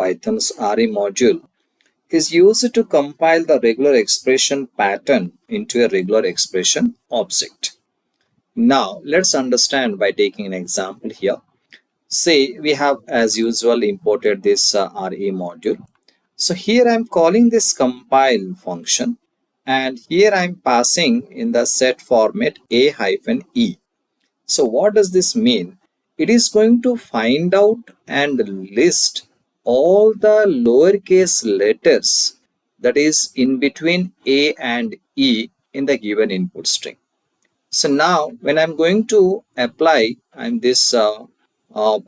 Python's RE module is used to compile the regular expression pattern into a regular expression object. Now, let's understand by taking an example here. Say we have, as usual, imported this RE module. So here I'm calling this compile function, and here I'm passing in the set format a-e. So what does this mean? It is going to find out and list all the lowercase letters that is in between A and E in the given input string. So now when I'm going to apply this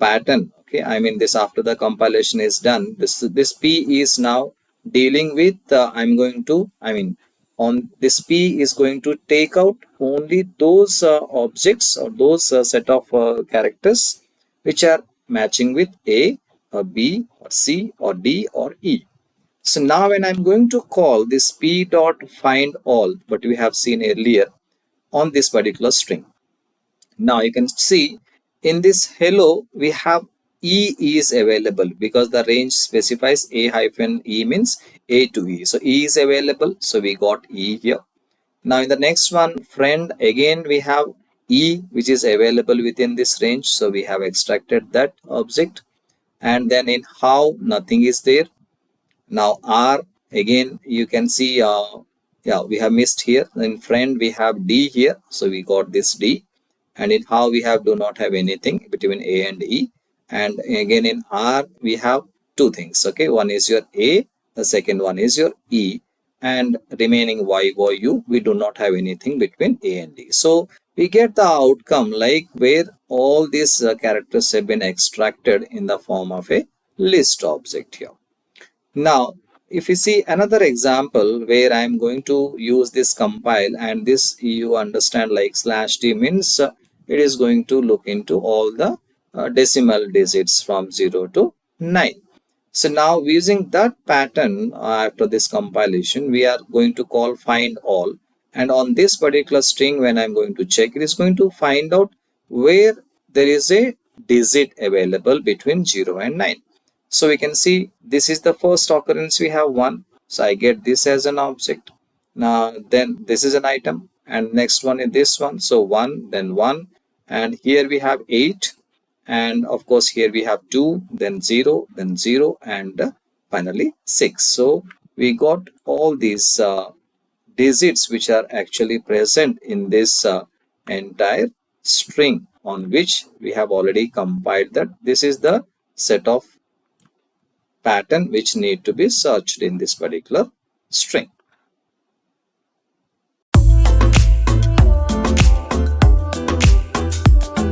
pattern, okay, I mean this after the compilation is done, this P is now dealing with on this P is going to take out only those objects or those set of characters which are matching with A or B or C or D or E. So now when I'm going to call this P dot find all, what we have seen earlier on this particular string. Now you can see in this hello we have E is available because the range specifies A-E means A to E. So E is available, so we got E here. Now in the next one, friend, again we have E which is available within this range, so we have extracted that object. And then in how, nothing is there. Now R, again you can see we have missed here. In friend we have D here, so we got this D. And in how we have do not have anything between A and E. And again in R we have two things, okay, one is your A, the second one is your E, and remaining Y, U, we do not have anything between A and E. So we get the outcome like where all these characters have been extracted in the form of a list object here. Now if you see another example where I am going to use this compile, and this you understand like /d means it is going to look into all the decimal digits from 0 to 9. So now using that pattern after this compilation, we are going to call find all, and on this particular string when I'm going to check, it is going to find out where there is a digit available between 0 and 9. So we can see this is the first occurrence, we have 1, so I get this as an object. Now then this is an item, and next one is this one, so 1, then 1, and here we have 8, and of course here we have 2, then 0, and finally 6. So we got all these digits which are actually present in this entire string, on which we have already compiled that this is the set of pattern which need to be searched in this particular string.